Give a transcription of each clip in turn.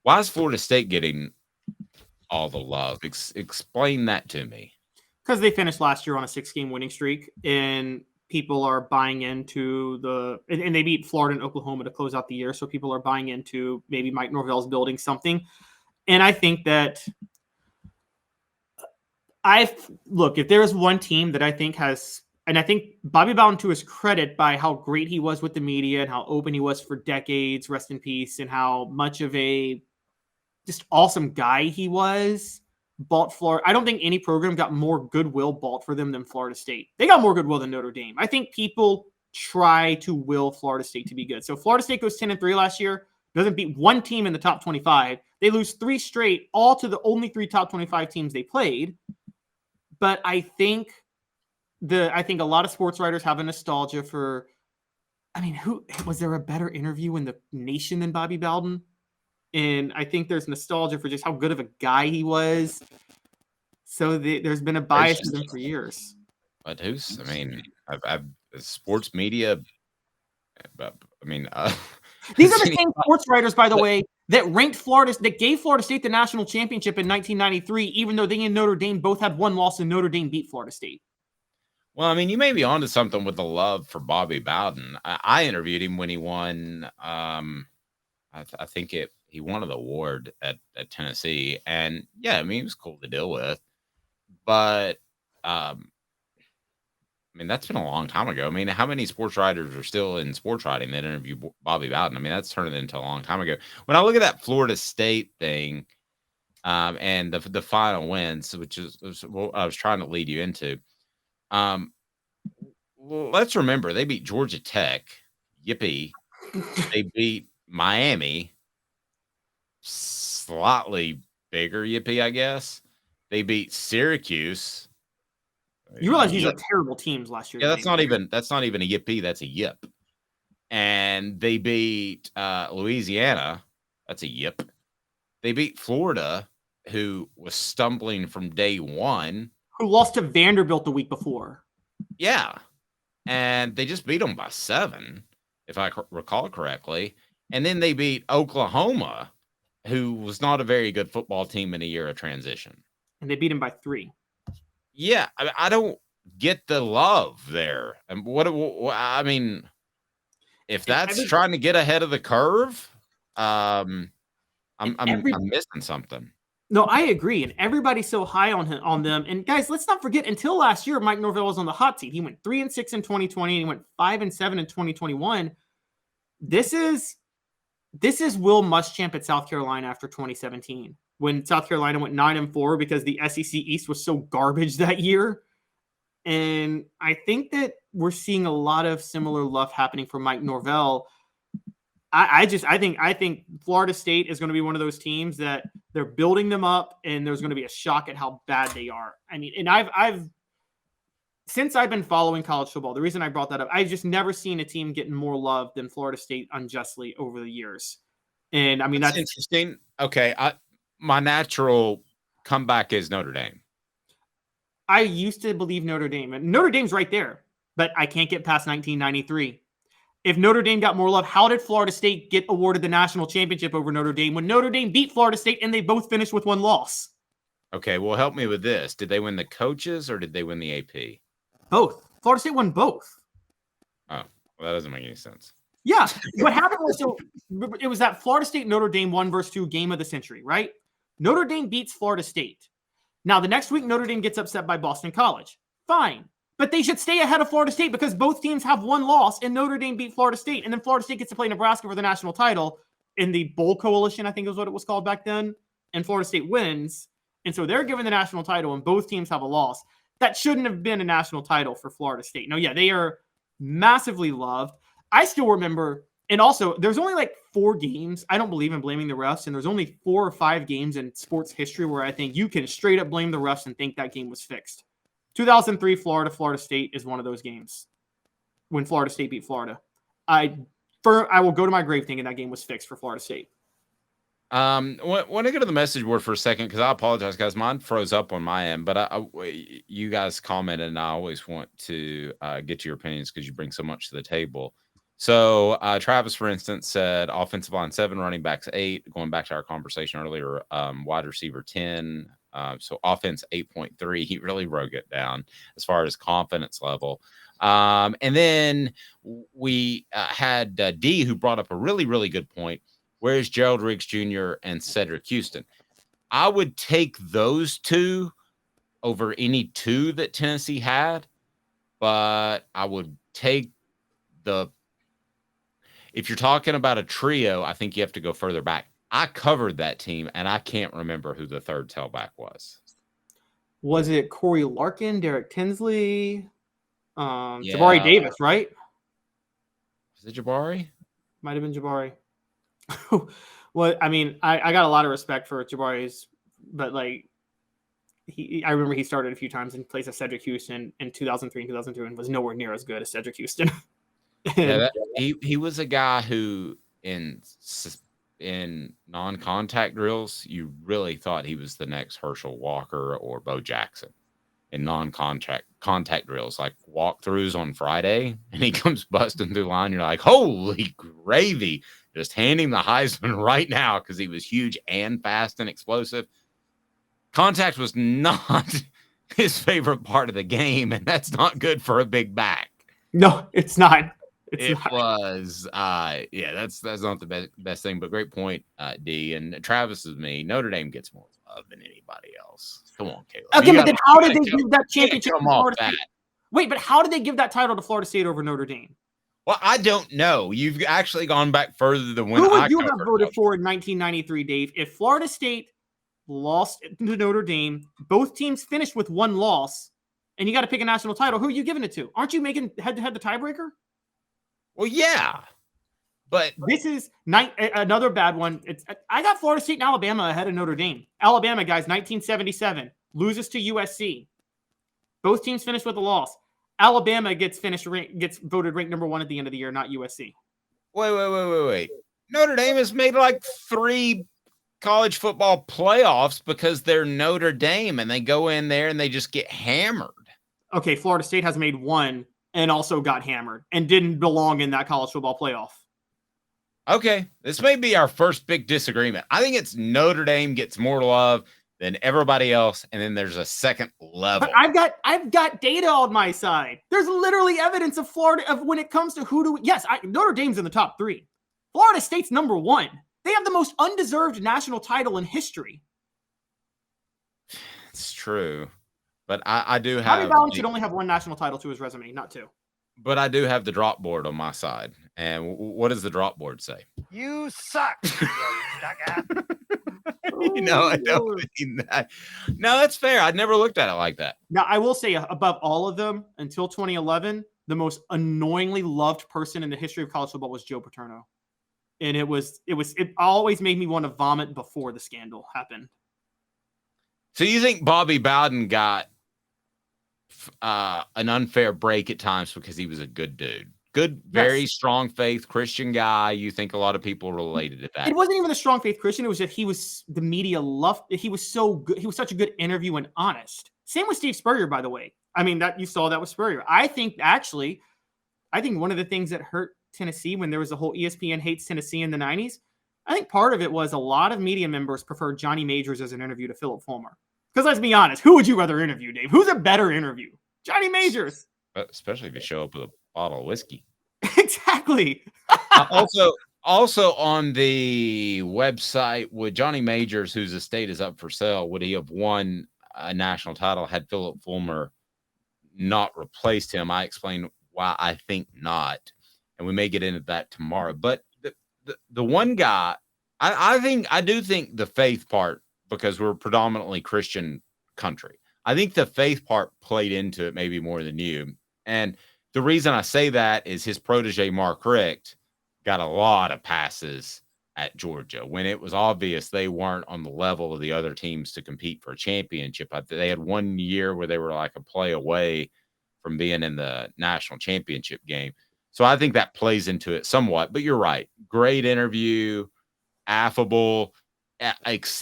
Why is Florida State getting all the love? Explain that to me. Because they finished last year on a 6-game winning streak, and people are buying into and they beat Florida and Oklahoma to close out the year. So people are buying into maybe Mike Norvell's building something. And I think that if there is one team that I think has, and I think Bobby Bowden, to his credit, by how great he was with the media and how open he was for decades, rest in peace, and how much of a just awesome guy he was, bought Florida. I don't think any program got more goodwill bought for them than Florida State. They got more goodwill than Notre Dame. I think people try to will Florida State to be good. So Florida State goes 10-3 last year, doesn't beat one team in the top 25. They lose 3 straight, all to the only 3 top 25 teams they played. But I think a lot of sports writers have a nostalgia for, who was there a better interview in the nation than Bobby Bowden? And I think there's nostalgia for just how good of a guy he was. So there's been a bias with him for years. But I've sports media. These are the same sports writers, by the way, that gave Florida State the national championship in 1993, even though they and Notre Dame both had one loss and Notre Dame beat Florida State. Well, you may be onto something with the love for Bobby Bowden. I interviewed him when he won. I think he won an award at Tennessee, and yeah, he was cool to deal with. But that's been a long time ago. How many sports writers are still in sports writing that interview Bobby Bowden? That's turning into a long time ago. When I look at that Florida State thing, and the final wins, which is what I was trying to lead you into. Let's remember they beat Georgia Tech. Yippee! They beat Miami. Slightly bigger yippee, I guess. They beat Syracuse. You realize these are terrible teams last year. Yeah, that's not even a yippee. That's a yip. And they beat Louisiana. That's a yip. They beat Florida, who was stumbling from day one. Who lost to Vanderbilt the week before. Yeah. And they just beat them by 7, if I recall correctly. And then they beat Oklahoma, who was not a very good football team in a year of transition. And they beat him by 3. Yeah, I don't get the love there. And if that's trying to get ahead of the curve, I'm missing something. No, I agree. And everybody's so high on them. And guys, let's not forget, until last year, Mike Norvell was on the hot seat. He went 3-6 in 2020, and he went 5-7 in 2021. This is Will Muschamp at South Carolina after 2017, when South Carolina went 9-4 because the SEC East was so garbage that year. And I think that we're seeing a lot of similar love happening for Mike Norvell. I think Florida State is going to be one of those teams that they're building them up, and there's going to be a shock at how bad they are. And I've since I've been following college football, the reason I brought that up, I've just never seen a team getting more love than Florida State unjustly over the years. And that's interesting. Okay, my natural comeback is Notre Dame. I used to believe Notre Dame, and Notre Dame's right there, but I can't get past 1993. If Notre Dame got more love, how did Florida State get awarded the national championship over Notre Dame when Notre Dame beat Florida State and they both finished with 1 loss? Okay, well, help me with this. Did they win the coaches or did they win the AP? Both. Florida State won both. Oh, well, that doesn't make any sense. Yeah. What happened was, it was that Florida State Notre Dame 1-2 game of the century, right? Notre Dame beats Florida State. Now, the next week, Notre Dame gets upset by Boston College. Fine. But they should stay ahead of Florida State because both teams have 1 loss, and Notre Dame beat Florida State. And then Florida State gets to play Nebraska for the national title in the Bowl Coalition, I think is what it was called back then. And Florida State wins. And so they're given the national title, and both teams have a loss. That shouldn't have been a national title for Florida State. No, yeah, they are massively loved. I still remember, and also, there's only 4 games. I don't believe in blaming the refs, and there's only 4 or 5 games in sports history where I think you can straight up blame the refs and think that game was fixed. 2003 Florida State is one of those games when Florida State beat Florida. I will go to my grave thinking that game was fixed for Florida State. Want to go to the message board for a second because I apologize, guys. Mine froze up on my end, but you guys commented, and I always want to get your opinions because you bring so much to the table. So Travis, for instance, said offensive line 7, running backs 8. Going back to our conversation earlier, wide receiver 10. So offense 8.3. He really broke it down as far as confidence level. And then we had D, who brought up a really, really good point. Where's Gerald Riggs Jr. and Cedric Houston? I would take those two over any two that Tennessee had, but I would take if you're talking about a trio, I think you have to go further back. I covered that team, and I can't remember who the third tailback was. Was it Corey Larkin, Derek Tinsley, Yeah. Jabari Davis, right? Was it Jabari? Might have been Jabari. Well, I mean, I got a lot of respect for Jabari's, but like I remember he started a few times in place of Cedric Houston in 2003 and 2002 and was nowhere near as good as Cedric Houston. He was a guy who in non-contact drills, you really thought he was the next Herschel Walker or Bo Jackson. In contact drills, like walkthroughs on Friday, and he comes busting through line. You're like, holy gravy, just handing the Heisman right now because he was huge and fast and explosive. Contact was not his favorite part of the game, and that's not good for a big back. No, it's not. Was that's not the best thing, but great point, D. And Travis is me. Notre Dame gets more love than anybody else. Come on, Caleb. Okay, but then how did they give that championship to Florida State? Wait, but how did they give that title to Florida State over Notre Dame? Well, I don't know. You've actually gone back further than when Who would you have voted for in 1993, Dave? If Florida State lost to Notre Dame, both teams finished with one loss, and you got to pick a national title, who are you giving it to? Aren't you making head-to-head the tiebreaker? Well, yeah. But this is another bad one. I got Florida State and Alabama ahead of Notre Dame. Alabama, guys, 1977, loses to USC. Both teams finished with a loss. Alabama gets voted ranked number 1 at the end of the year, not USC. Wait. Notre Dame has made like 3 college football playoffs because they're Notre Dame, and they go in there and they just get hammered. Okay, Florida State has made 1 and also got hammered and didn't belong in that college football playoff. Okay, this may be our first big disagreement. I think it's Notre Dame gets more love than everybody else, and then there's a second level. But I've got data on my side. There's literally evidence of Florida of when it comes to Notre Dame's in the top 3. Florida State's number 1. They have the most undeserved national title in history. It's true, but I do have. Bobby Bowden should only have 1 national title to his resume, not 2. But I do have the drop board on my side. And what does the drop board say? You suck. I don't mean that. No, that's fair. I'd never looked at it like that. Now, I will say above all of them, until 2011, the most annoyingly loved person in the history of college football was Joe Paterno. And it always made me want to vomit before the scandal happened. So you think Bobby Bowden got an unfair break at times because he was a good dude? Good, very strong faith Christian guy. You think a lot of people related to that? It wasn't even a strong faith Christian. It was that the media loved. He was so good. He was such a good interview and honest. Same with Steve Spurrier, by the way. I mean, that you saw that with Spurrier. I think one of the things that hurt Tennessee when there was a whole ESPN hates Tennessee in the 90s, I think part of it was a lot of media members preferred Johnny Majors as an interview to Philip Fulmer. Because let's be honest, who would you rather interview, Dave? Who's a better interview? Johnny Majors. Especially if you show up with a bottle of whiskey. Exactly. Also on the website, would Johnny Majors, whose estate is up for sale, would he have won a national title had Philip Fulmer not replaced him? I explained why I think not, and we may get into that tomorrow. But the one guy, I do think the faith part, because we're predominantly Christian country, I think the faith part played into it maybe more than you. And the reason I say that is his protege, Mark Richt, got a lot of passes at Georgia when it was obvious they weren't on the level of the other teams to compete for a championship. They had 1 year where they were like a play away from being in the national championship game. So I think that plays into it somewhat. But you're right. Great interview, affable.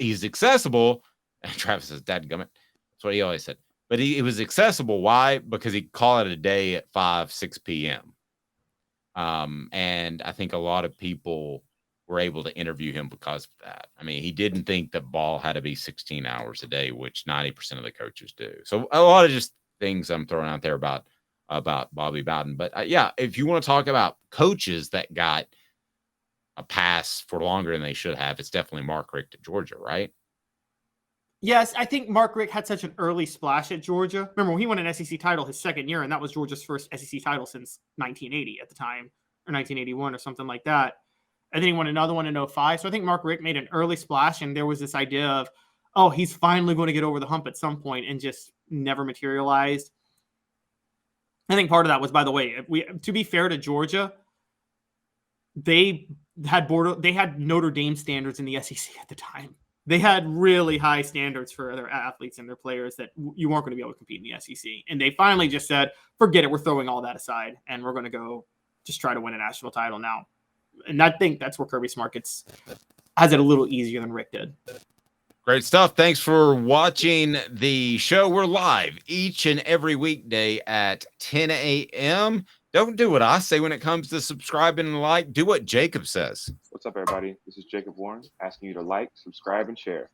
He's accessible. Travis says, "Dadgummit." That's what he always said. But it was accessible. Why? Because he called it a day at 5, 6 p.m. And I think a lot of people were able to interview him because of that. I mean, he didn't think that ball had to be 16 hours a day, which 90% of the coaches do. So a lot of just things I'm throwing out there about Bobby Bowden. But yeah, if you want to talk about coaches that got a pass for longer than they should have, it's definitely Mark Richt at Georgia, right? Yes, I think Mark Richt had such an early splash at Georgia. Remember, when he won an SEC title his second year, and that was Georgia's first SEC title since 1980 at the time, or 1981 or something like that. And then he won another one in 05. So I think Mark Richt made an early splash, and there was this idea of, oh, he's finally going to get over the hump at some point, and just never materialized. I think part of that was, by the way, to be fair to Georgia, they had Notre Dame standards in the SEC at the time. They had really high standards for their athletes and their players that you weren't going to be able to compete in the SEC. And they finally just said, forget it. We're throwing all that aside, and we're going to go just try to win a national title now. And I think that's where Kirby Smart has it a little easier than Rick did. Great stuff. Thanks for watching the show. We're live each and every weekday at 10 a.m. Don't do what I say when it comes to subscribing and like. Do what Jacob says. What's up, everybody? This is Jacob Warren asking you to like, subscribe, and share.